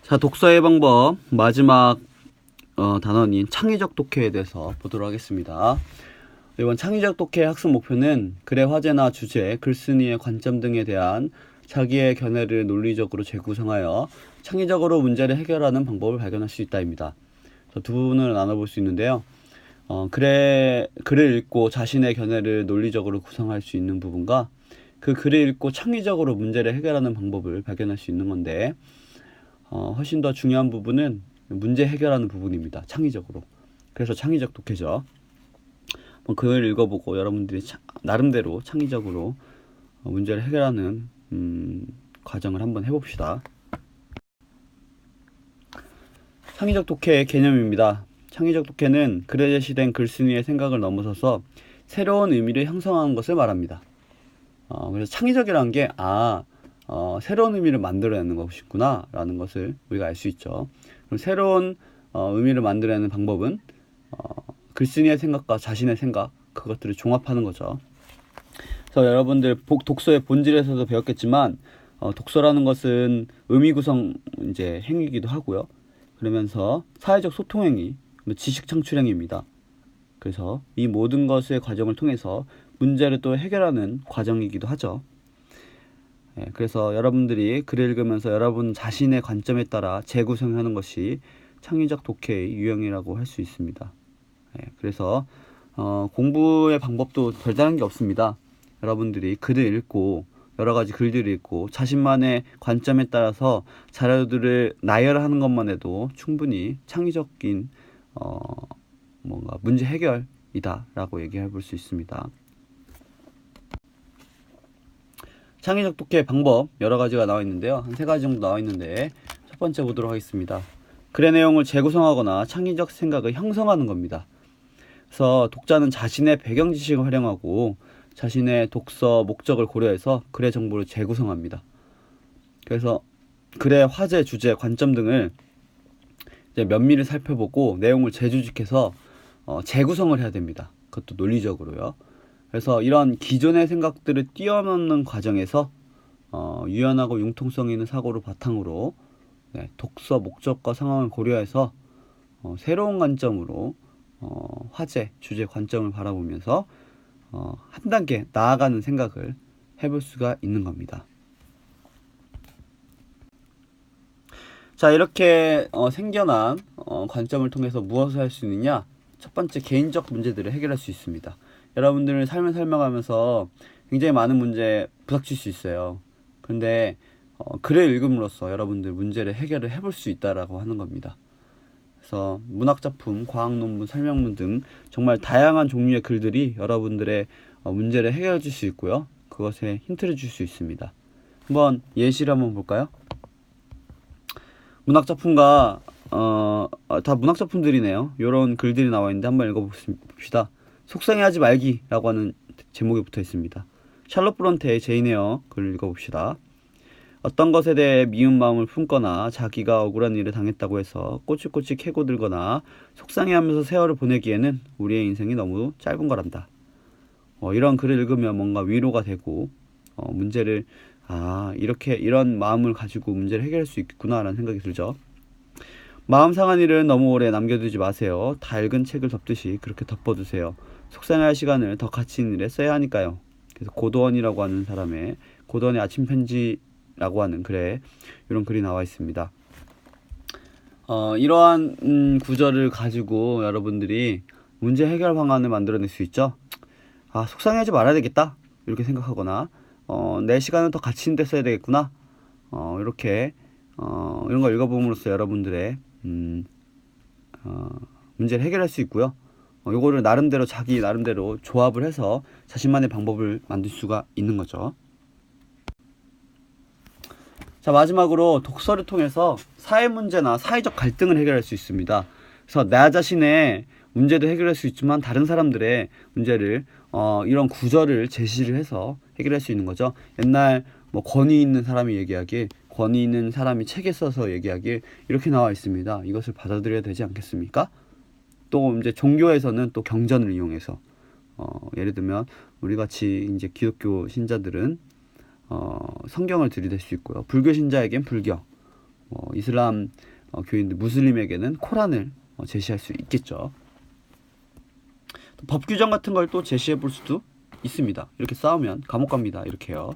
자, 독서의 방법 마지막 단원인 창의적 독해에 대해서 보도록 하겠습니다. 이번 창의적 독해 학습 목표는 글의 화제나 주제, 글쓴이의 관점 등에 대한 자기의 견해를 논리적으로 재구성하여 창의적으로 문제를 해결하는 방법을 발견할 수 있다입니다. 두 부분을 나눠볼 수 있는데요. 글을 읽고 자신의 견해를 논리적으로 구성할 수 있는 부분과 그 글을 읽고 창의적으로 문제를 해결하는 방법을 발견할 수 있는 건데, 훨씬 더 중요한 부분은 문제 해결하는 부분입니다. 창의적으로. 그래서 창의적 독해죠. 글을 읽어보고 여러분들이 나름대로 창의적으로 문제를 해결하는 과정을 한번 해봅시다. 창의적 독해의 개념입니다. 창의적 독해는 글에 제시된 글쓴이의 생각을 넘어서서 새로운 의미를 형성하는 것을 말합니다. 그래서 창의적이라는 게 새로운 의미를 만들어내는 것이구나 라는 것을 우리가 알 수 있죠. 그럼 새로운 의미를 만들어내는 방법은 글쓴이의 생각과 자신의 생각, 그것들을 종합하는 거죠. 그래서 여러분들 독서의 본질에서도 배웠겠지만 독서라는 것은 의미 구성 이제 행위이기도 하고요. 그러면서 사회적 소통 행위, 지식 창출 행위입니다. 그래서 이 모든 것의 과정을 통해서 문제를 또 해결하는 과정이기도 하죠. 그래서 여러분들이 글을 읽으면서 여러분 자신의 관점에 따라 재구성하는 것이 창의적 독해의 유형이라고 할 수 있습니다. 그래서 공부의 방법도 별다른 게 없습니다. 여러분들이 글을 읽고 여러 가지 글들을 읽고 자신만의 관점에 따라서 자료들을 나열하는 것만 해도 충분히 창의적인 뭔가 문제 해결이다라고 얘기해 볼 수 있습니다. 창의적 독해 방법 여러 가지가 나와 있는데요. 한 3가지 정도 나와 있는데 첫 번째 보도록 하겠습니다. 글의 내용을 재구성하거나 창의적 생각을 형성하는 겁니다. 그래서 독자는 자신의 배경 지식을 활용하고 자신의 독서 목적을 고려해서 글의 정보를 재구성합니다. 그래서 글의 화제, 주제, 관점 등을 이제 면밀히 살펴보고 내용을 재조직해서 재구성을 해야 됩니다. 그것도 논리적으로요. 그래서 이런 기존의 생각들을 뛰어넘는 과정에서 유연하고 융통성 있는 사고를 바탕으로 독서 목적과 상황을 고려해서 새로운 관점으로 화제, 주제, 관점을 바라보면서 한 단계 나아가는 생각을 해볼 수가 있는 겁니다. 자, 이렇게 생겨난 관점을 통해서 무엇을 할 수 있느냐? 첫 번째, 개인적 문제들을 해결할 수 있습니다. 여러분들은 삶을 살아가면서 굉장히 많은 문제 부닥칠 수 있어요. 그런데 글을 읽음으로써 여러분들 문제를 해결을 해볼 수 있다라고 하는 겁니다. 그래서 문학작품, 과학논문, 설명문 등 정말 다양한 종류의 글들이 여러분들의 문제를 해결해 줄 수 있고요. 그것에 힌트를 줄 수 있습니다. 한번 예시를 한번 볼까요? 문학작품과 다 문학작품들이네요. 이런 글들이 나와 있는데 한번 읽어봅시다. 속상해하지 말기라고 하는 제목이 붙어 있습니다. 샬롯 브론테의 제인 에어 글을 읽어봅시다. 어떤 것에 대해 미운 마음을 품거나 자기가 억울한 일을 당했다고 해서 꼬치꼬치 캐고들거나 속상해하면서 세월을 보내기에는 우리의 인생이 너무 짧은 거란다. 이런 글을 읽으면 뭔가 위로가 되고 문제를 이렇게 이런 마음을 가지고 문제를 해결할 수 있구나라는 생각이 들죠. 마음 상한 일은 너무 오래 남겨두지 마세요. 다 읽은 책을 덮듯이 그렇게 덮어두세요. 속상해할 시간을 더 가치 있는 일에 써야 하니까요. 그래서 고도원이라고 하는 사람의 고도원의 아침 편지라고 하는 글에 이런 글이 나와 있습니다. 이러한 구절을 가지고 여러분들이 문제 해결 방안을 만들어낼 수 있죠. 속상해하지 말아야 되겠다 이렇게 생각하거나 내 시간을 더 가치 있는 데 써야 되겠구나 이렇게 이런 걸 읽어봄으로써 여러분들의 문제를 해결할 수 있고요. 요거를 나름대로 자기 나름대로 조합을 해서 자신만의 방법을 만들 수가 있는 거죠. 자, 마지막으로 독서를 통해서 사회 문제나 사회적 갈등을 해결할 수 있습니다. 그래서 나 자신의 문제도 해결할 수 있지만 다른 사람들의 문제를 이런 구절을 제시를 해서 해결할 수 있는 거죠. 옛날 권위 있는 사람이 얘기하기, 권위 있는 사람이 책에 써서 얘기하기 이렇게 나와 있습니다. 이것을 받아들여야 되지 않겠습니까? 또 이제 종교에서는 또 경전을 이용해서 예를 들면 우리 같이 이제 기독교 신자들은 성경을 들이댈 수 있고요. 불교 신자에겐 불경, 이슬람 교인들 무슬림에게는 코란을 제시할 수 있겠죠. 법 규정 같은 걸 또 제시해 볼 수도 있습니다. 이렇게 싸우면 감옥 갑니다. 이렇게요.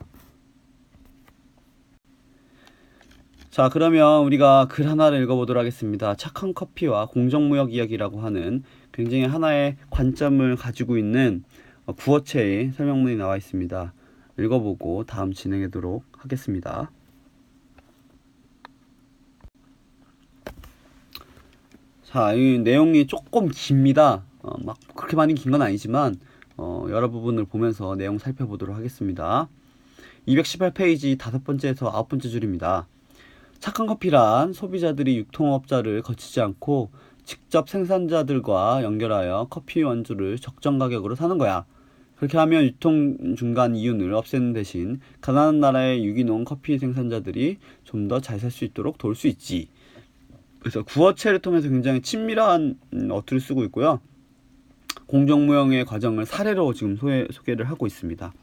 자, 그러면 우리가 글 하나를 읽어보도록 하겠습니다. 착한 커피와 공정무역 이야기라고 하는 굉장히 하나의 관점을 가지고 있는 구어체의 설명문이 나와 있습니다. 읽어보고 다음 진행하도록 하겠습니다. 자, 이 내용이 조금 깁니다. 막 그렇게 많이 긴 건 아니지만 여러 부분을 보면서 내용 살펴보도록 하겠습니다. 218페이지 5번째에서 9번째 줄입니다. 착한 커피란 소비자들이 유통업자를 거치지 않고 직접 생산자들과 연결하여 커피 원두를 적정 가격으로 사는 거야. 그렇게 하면 유통 중간 이윤을 없애는 대신 가난한 나라의 유기농 커피 생산자들이 좀 더 잘 살 수 있도록 도울 수 있지. 그래서 구어체를 통해서 굉장히 친밀한 어투를 쓰고 있고요. 공정무역의 과정을 사례로 지금 소개를 하고 있습니다.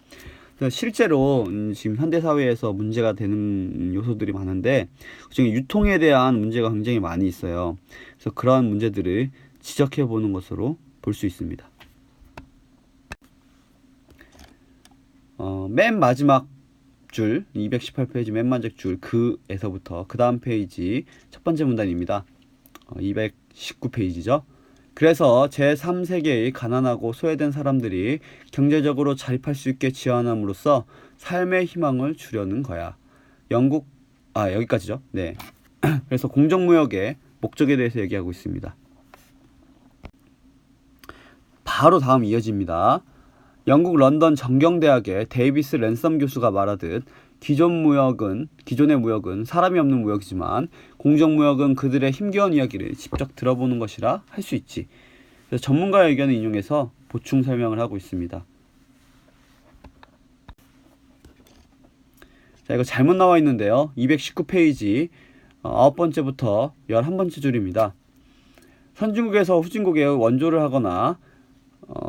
실제로 지금 현대사회에서 문제가 되는 요소들이 많은데 그중에 유통에 대한 문제가 굉장히 많이 있어요. 그래서 그러한 문제들을 지적해 보는 것으로 볼 수 있습니다. 맨 마지막 줄 218페이지 맨 마지막 줄 그에서부터 그 다음 페이지 첫 번째 문단입니다. 219페이지죠. 그래서 제3세계의 가난하고 소외된 사람들이 경제적으로 자립할 수 있게 지원함으로써 삶의 희망을 주려는 거야. 여기까지죠. 네. 그래서 공정무역의 목적에 대해서 얘기하고 있습니다. 바로 다음 이어집니다. 영국 런던 정경대학의 데이비스 랜섬 교수가 말하듯 기존의 무역은 사람이 없는 무역이지만 공정무역은 그들의 힘겨운 이야기를 직접 들어보는 것이라 할 수 있지. 그래서 전문가의 의견을 인용해서 보충 설명을 하고 있습니다. 자, 이거 잘못 나와 있는데요. 219페이지 9번째부터 11번째 줄입니다. 선진국에서 후진국에 원조를 하거나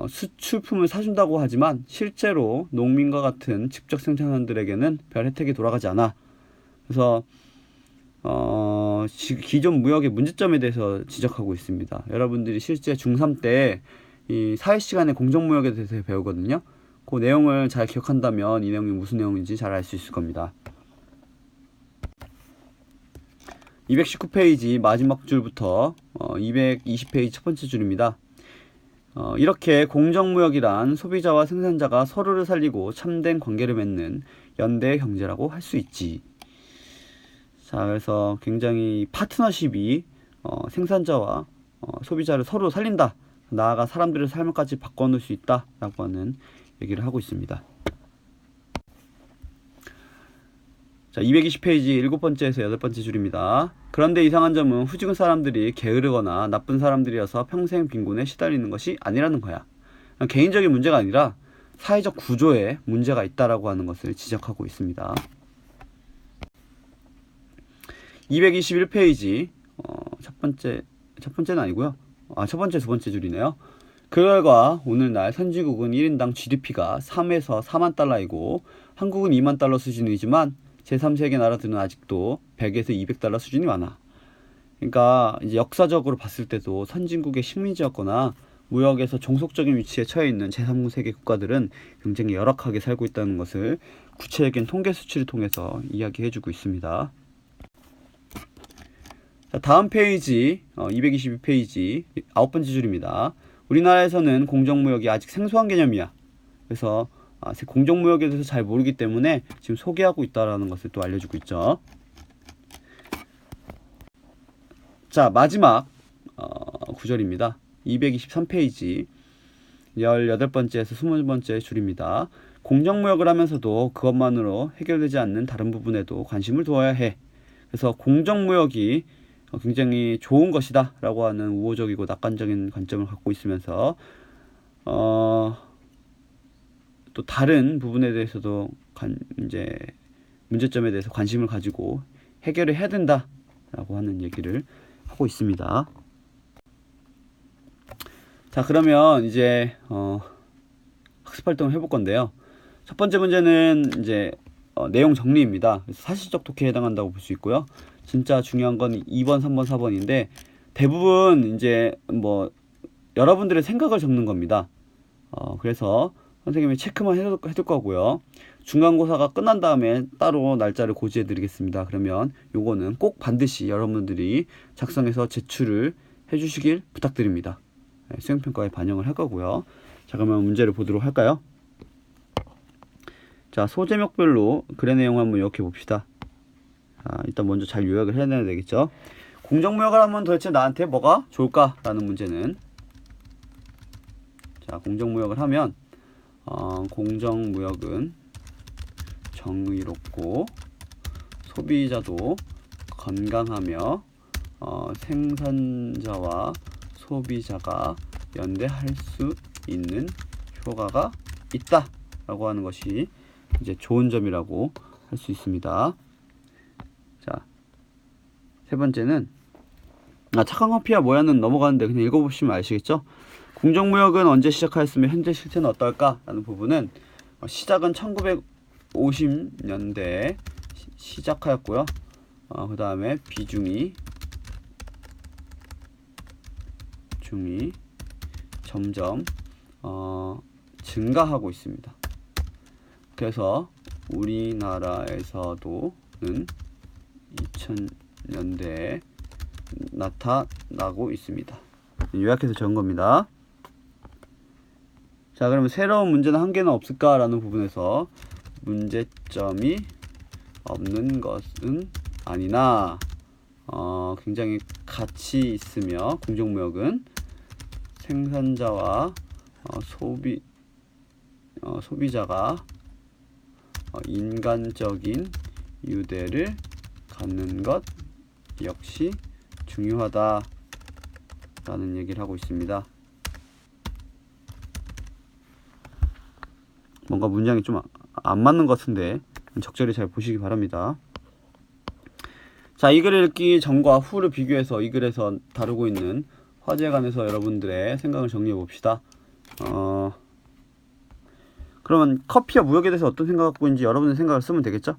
수출품을 사준다고 하지만 실제로 농민과 같은 직접 생산자들에게는 별 혜택이 돌아가지 않아. 그래서 기존 무역의 문제점에 대해서 지적하고 있습니다. 여러분들이 실제 중3 때 이 사회 시간에 공정무역에 대해서 배우거든요. 그 내용을 잘 기억한다면 이 내용이 무슨 내용인지 잘 알 수 있을 겁니다. 219페이지 마지막 줄부터 220페이지 첫 번째 줄입니다. 이렇게 공정무역이란 소비자와 생산자가 서로를 살리고 참된 관계를 맺는 연대 경제라고 할 수 있지. 자, 그래서 굉장히 파트너십이 생산자와 소비자를 서로 살린다. 나아가 사람들의 삶을까지 바꿔놓을 수 있다. 라고 하는 얘기를 하고 있습니다. 자, 220페이지 7번째에서 8번째 줄입니다. 그런데 이상한 점은 후진국 사람들이 게으르거나 나쁜 사람들이어서 평생 빈곤에 시달리는 것이 아니라는 거야. 개인적인 문제가 아니라 사회적 구조에 문제가 있다라고 하는 것을 지적하고 있습니다. 221페이지 첫 번째는 아니고요. 첫 번째, 두 번째 줄이네요. 그 결과 오늘날 선진국은 1인당 GDP가 3에서 4만 달러이고 한국은 2만 달러 수준이지만 제3세계 나라들은 아직도 100에서 200달러 수준이 많아. 그러니까 이제 역사적으로 봤을 때도 선진국의 식민지였거나 무역에서 종속적인 위치에 처해 있는 제3세계 국가들은 굉장히 열악하게 살고 있다는 것을 구체적인 통계 수치를 통해서 이야기해주고 있습니다. 자, 다음 페이지 222페이지 9번째 줄입니다. 우리나라에서는 공정무역이 아직 생소한 개념이야. 그래서 공정무역에 대해서 잘 모르기 때문에 지금 소개하고 있다는 것을 또 알려주고 있죠. 자, 마지막 구절입니다. 223페이지 18번째에서 20번째 줄입니다. 공정무역을 하면서도 그것만으로 해결되지 않는 다른 부분에도 관심을 두어야 해. 그래서 공정무역이 굉장히 좋은 것이다 라고 하는 우호적이고 낙관적인 관점을 갖고 있으면서 또 다른 부분에 대해서도 이제 문제점에 대해서 관심을 가지고 해결을 해야 된다 라고 하는 얘기를 하고 있습니다. 자, 그러면 이제 학습 활동을 해볼 건데요. 첫 번째 문제는 이제 내용 정리입니다. 그래서 사실적 독해에 해당한다고 볼 수 있고요. 진짜 중요한 건 2번, 3번, 4번인데 대부분 이제 뭐 여러분들의 생각을 적는 겁니다. 그래서 선생님이 체크만 해둘 거고요. 중간고사가 끝난 다음에 따로 날짜를 고지해 드리겠습니다. 그러면 요거는 꼭 반드시 여러분들이 작성해서 제출을 해주시길 부탁드립니다. 네, 수행평가에 반영을 할 거고요. 자, 그러면 문제를 보도록 할까요? 자, 소제목별로 글의 내용을 한번 요약해 봅시다. 일단 먼저 잘 요약을 해야 되겠죠. 공정무역을 하면 도대체 나한테 뭐가 좋을까? 라는 문제는, 자, 공정무역을 하면 공정무역은 정의롭고 소비자도 건강하며 생산자와 소비자가 연대할 수 있는 효과가 있다 라고 하는 것이 이제 좋은 점이라고 할 수 있습니다. 자, 세 번째는 착한 커피야 뭐야는 넘어가는데 그냥 읽어보시면 아시겠죠? 공정무역은 언제 시작하였으며 현재 실태는 어떨까? 라는 부분은 시작은 1950년대에 시작하였고요. 그 다음에 비중이 점점 증가하고 있습니다. 그래서 우리나라에서도는 2000년대에 나타나고 있습니다. 요약해서 적은 겁니다. 자, 그러면 새로운 문제는 한 개는 없을까라는 부분에서 문제점이 없는 것은 아니나 굉장히 가치 있으며 공정무역은 생산자와 소비자가 인간적인 유대를 갖는 것 역시 중요하다라는 얘기를 하고 있습니다. 뭔가 문장이 좀 안 맞는 것 같은데 적절히 잘 보시기 바랍니다. 자, 이 글을 읽기 전과 후를 비교해서 이 글에서 다루고 있는 화제에 관해서 여러분들의 생각을 정리해 봅시다. 그러면 커피와 무역에 대해서 어떤 생각을 갖고 있는지 여러분의 생각을 쓰면 되겠죠?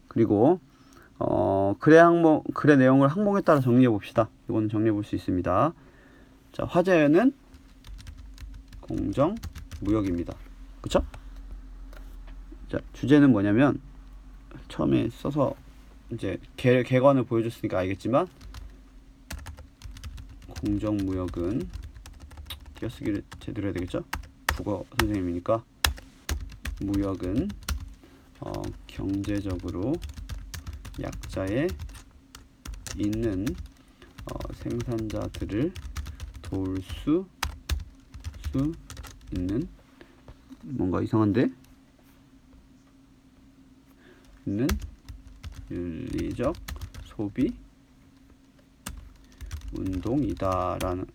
그리고 글의 내용을 항목에 따라 정리해 봅시다. 이거는 정리해 볼 수 있습니다. 자, 화제는 공정 무역입니다. 그쵸? 자, 주제는 뭐냐면 처음에 써서 이제 개관을 보여줬으니까 알겠지만 공정무역은 띄어쓰기를 제대로 해야 되겠죠? 국어 선생님이니까 무역은 경제적으로 약자에 있는 생산자들을 도울 수 있는, 뭔가 이상한데? 있는 윤리적 소비 운동이다라는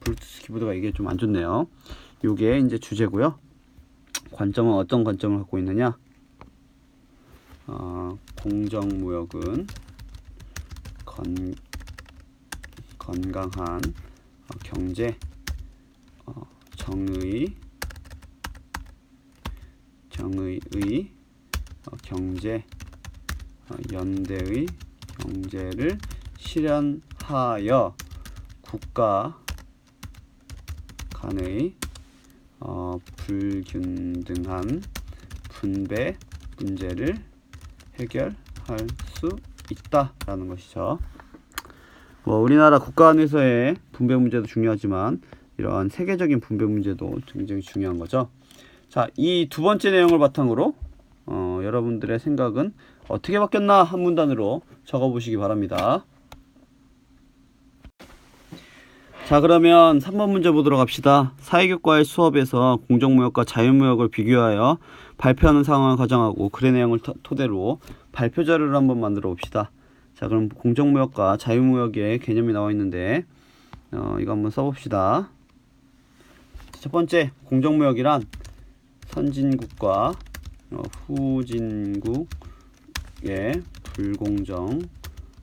블루투스 키보드가 이게 좀 안 좋네요. 요게 이제 주제고요. 관점은 어떤 관점을 갖고 있느냐? 공정무역은 건강한 경제, 정의의 경제, 연대의 경제를 실현하여 국가 간의 불균등한 분배 문제를 해결할 수 있다라는 것이죠. 우리나라 국가 안에서의 분배 문제도 중요하지만 이러한 세계적인 분배 문제도 굉장히 중요한 거죠. 자, 이 두 번째 내용을 바탕으로 여러분들의 생각은 어떻게 바뀌었나 한 문단으로 적어보시기 바랍니다. 자, 그러면 3번 문제 보도록 합시다. 사회교과의 수업에서 공정무역과 자유무역을 비교하여 발표하는 상황을 가정하고 글의 내용을 토대로 발표 자료를 한번 만들어 봅시다. 자, 그럼 공정무역과 자유무역의 개념이 나와 있는데 이거 한번 써봅시다. 첫 번째, 공정무역이란 선진국과 후진국의 불공정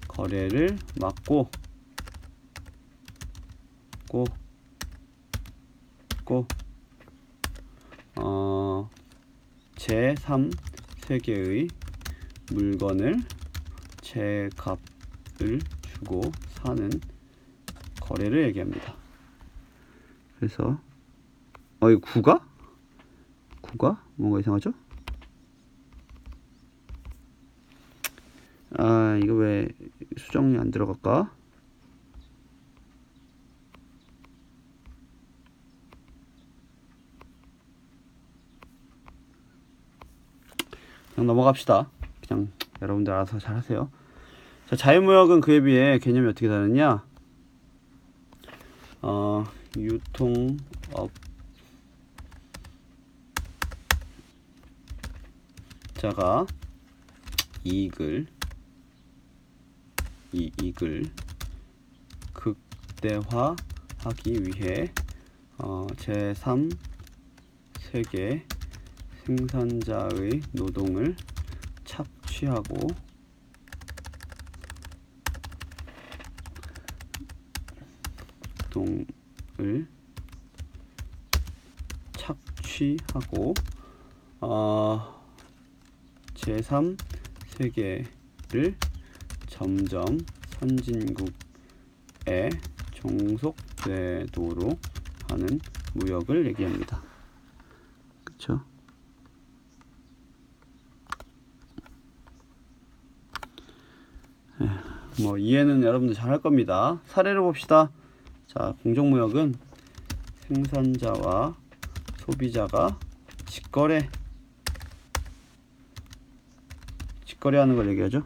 거래를 막고 제3세계의 물건을 제 값을 주고 사는 거래를 얘기합니다. 그래서 이거 구가 뭔가 이상하죠? 이거 왜 수정이 안 들어갈까? 그냥 넘어갑시다. 그냥 여러분들 알아서 잘 하세요. 자, 자유무역은 그에 비해 개념이 어떻게 다르냐? 유통업자가 이익을 극대화하기 위해 제3세계 생산자의 노동을 착취하고 제3세계를 점점 선진국에 종속되도록 하는 무역을 얘기합니다. 그쵸? 뭐 이해는 여러분들 잘 할 겁니다. 사례를 봅시다. 자, 공정무역은 생산자와 소비자가 직거래하는 걸 얘기하죠.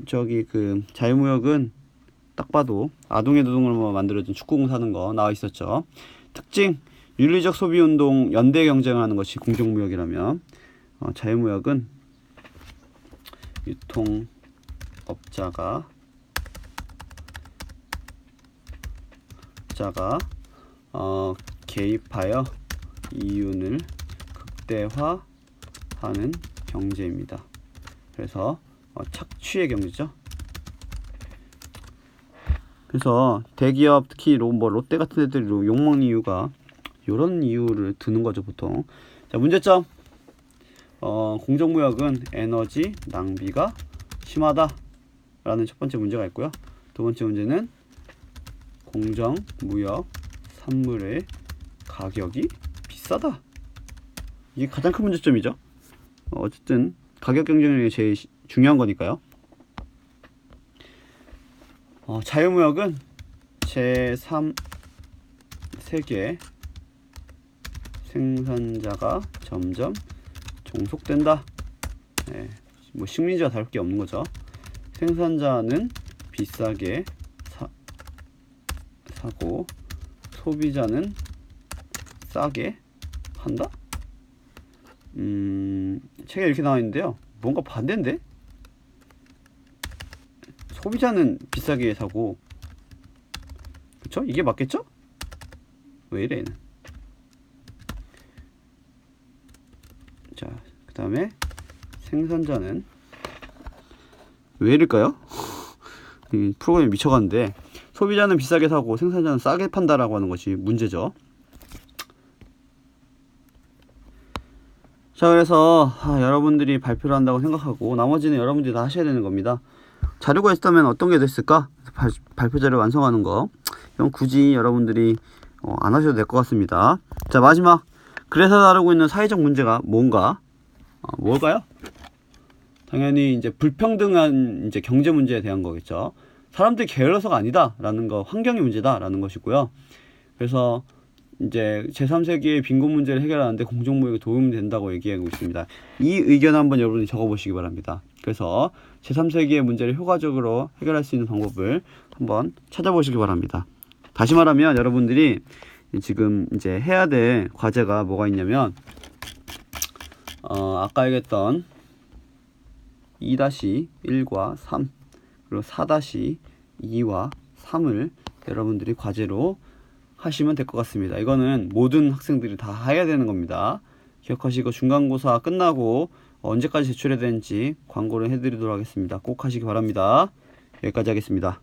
저기 그 자유무역은 딱 봐도 아동의 노동으로 만들어진 축구공 사는 거 나와 있었죠. 특징, 윤리적 소비운동 연대 경쟁하는 것이 공정무역이라면 자유무역은 유통업자가 개입하여 이윤을 극대화하는 경제입니다. 그래서 착취의 경제죠. 그래서 대기업 특히 롯데 같은 애들이 욕먹는 이유가 이런 이유를 드는 거죠 보통. 자, 문제점. 공정무역은 에너지 낭비가 심하다 라는 첫 번째 문제가 있고요. 두 번째 문제는 공정무역 산물의 가격이 비싸다. 이게 가장 큰 문제점이죠. 어쨌든 가격 경쟁력이 제일 중요한 거니까요. 자유무역은 제3세계 생산자가 점점 종속된다. 뭐 식민지와 다를 게 없는 거죠. 생산자는 비싸게 사고 소비자는 싸게 판다? 책에 이렇게 나와 있는데요. 뭔가 반대인데? 소비자는 비싸게 사고, 그쵸? 이게 맞겠죠? 왜 이래 얘는? 자, 그 다음에 생산자는 왜 이럴까요? 이 프로그램이 미쳐가는데 소비자는 비싸게 사고 생산자는 싸게 판다라고 하는 것이 문제죠. 자, 그래서 여러분들이 발표를 한다고 생각하고 나머지는 여러분들이 다 하셔야 되는 겁니다. 자료가 있다면 어떤 게 됐을까? 발표 자료 완성하는 거. 이건 굳이 여러분들이 안 하셔도 될 것 같습니다. 자, 마지막. 그래서 다루고 있는 사회적 문제가 뭔가? 뭘까요? 당연히 이제 불평등한 이제 경제 문제에 대한 거겠죠. 사람들이 게을러서가 아니다라는 거, 환경이 문제다라는 것이고요. 그래서 이제 제3세기의 빈곤 문제를 해결하는데 공정무역이 도움이 된다고 얘기하고 있습니다. 이 의견 한번 여러분이 적어보시기 바랍니다. 그래서 제3세기의 문제를 효과적으로 해결할 수 있는 방법을 한번 찾아보시기 바랍니다. 다시 말하면 여러분들이 지금 이제 해야 될 과제가 뭐가 있냐면 아까 얘기했던 2-1과 3 그리고 4-2와 3을 여러분들이 과제로 하시면 될 것 같습니다. 이거는 모든 학생들이 다 해야 되는 겁니다. 기억하시고 중간고사 끝나고 언제까지 제출해야 되는지 광고를 해드리도록 하겠습니다. 꼭 하시기 바랍니다. 여기까지 하겠습니다.